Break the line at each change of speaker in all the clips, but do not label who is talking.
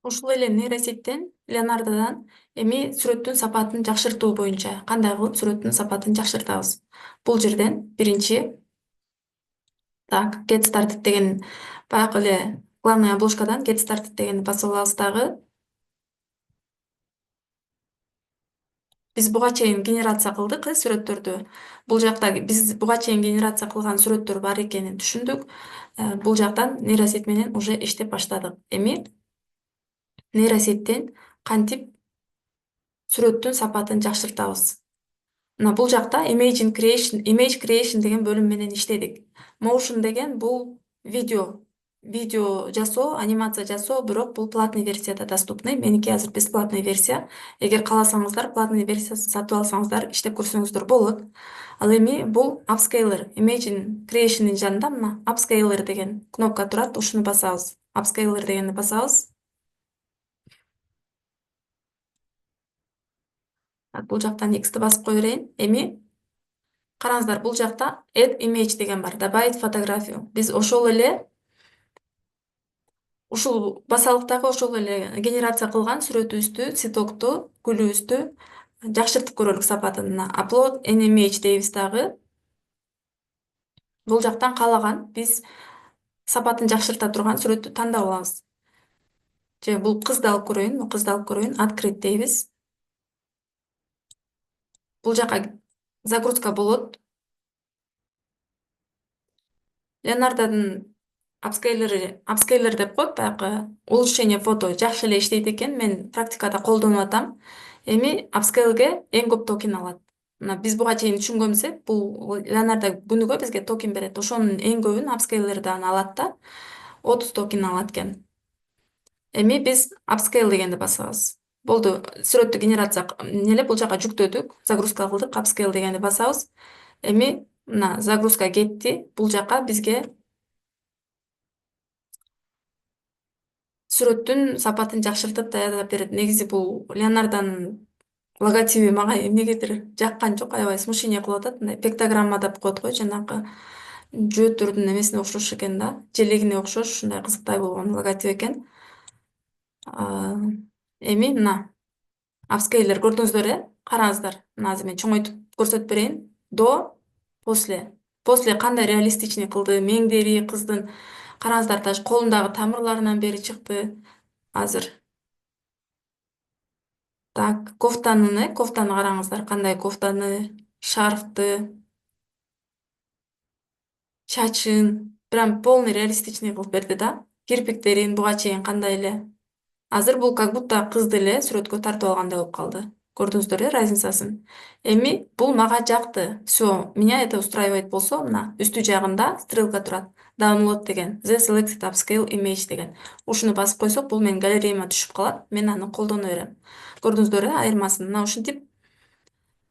Ушул эле нейросеттен Леонардодан эми сүрөттүн сапатын жакшыртуу боюнча кандай кылып сүрөттүн сапатын жакшыртабыз? Бул жерден биринчи Get Started деген баягы эле главный обложкадан Get Started дегенди басып алабыз дагы. Биз буга чейин генерация кылдык сүрөттөрдү. Бул жакта биз буга чейин генерация кылган сүрөттөр бар экенин түшүндүк. Бул жактан нейросет менен уже иштеп баштадык. Эми нейросеттен кантип сүрөттүн сапатын жакшыртабыз? Мына бул жакта image creation деген бөлүм менен иштедик. Motion деген бул видео жасоо, анимация жасоо, бирок бул платный версияда доступный. Меники азыр бесплатный версия. Эгер кааласаңыздар, платный версиясын сатып алсаңыздар, иштеп көрсөңүздөр болот. Ал эми бул upscaler, image creation'дин жанында мына upscaler деген кнопка турат, ушуну басабыз. Upscaler дегенди басабыз. Бул жактан X'ти басып кое берейин. Эми караңыздар, бул жакта add image деген бар, добавить фотографию. Биз ошол эле ушул басалыктагы ошол эле генерация кылган сүрөтүбүздү, цветокту, гүлүбүздү жакшыртып көрөлүк сапатын. Мына upload an image дейбиз дагы. Бул жактан каалаган биз сапатын жакшырта турган сүрөттү тандап алабыз. Же бул кызды алып көрөйүн, открыть дейбиз. Бул жака загрузка болот. Леонардодун апскейлер деп коет, баягы улучшение фото жакшы эле иштейт экен. Мен практикада колдонуп атам. Эми апскейлге эң көп токен алат. Мына биз буга чейин түшүнгөнбүзсек, бул Леонардо күнүгө бизге токен берет. Ошонун эң көбүн апскейлерден алат да, 30 токен алат экен. Эми биз апскейл дегенди басабыз. Болду, сүрөттү генерация бул жака жүктөдүк, загрузка кылдык, апскейл дегенди басабыз. Эми мына загрузка кетти. Бул жака бизге сүрөттүн сапатын жакшыртып даярдап берет. Негизи бул Леонардонун логотиби мага эмнегедир жаккан жок, аябай смущение кылып атат. Мындай пиктограмма деп коет го, жанагы жөөттөрдүн эмесине окшош экен да, желегине окшош ушундай кызыктай болгон логотип экен. Эми мына апскейлер көрдүңүздөр караңыздар. Мына азыр мен чоңойтуп көрсөтүп берейин. До, после. После кандай реалистичный кылды, меңдери кыздын. Караңыздар, даже колундагы тамырларынан бери чыкты. Азыр. Так, кофтаны караңыздар, кандай кофтаны, шарфты, чачын, прям полный реалистичный кылып берди да. Кирпиктерин буга чейин кандай эле. Азыр бул как будто кызды эле сүрөткө тартып алгандай болуп калды. Көрдүңүздөр разницасын. Эми бул мага жакты. Всё, меня это устраивает болсо, мына үстү жагында стрелка турат. Download деген, The Selected Upscale Image деген. Ушуну басып койсок, бул менин галереяма түшүп калат. Мен аны колдоно берем. Көрдүңүздөр айырмасын. Мына ушинтип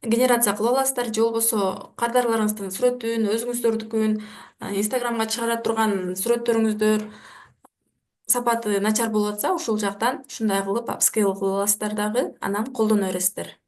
генерация кылып аласыздар, же болбосо кардарларыңыздын сүрөтүн, өзүңүздөрдүкүн, Инстаграмга чыгара турган сүрөттөрүңүздөр сапаты начар болуп атса, ушул жактан ушундай кылып апскейл кылып аласыздар дагы, анан колдоно бересиздер.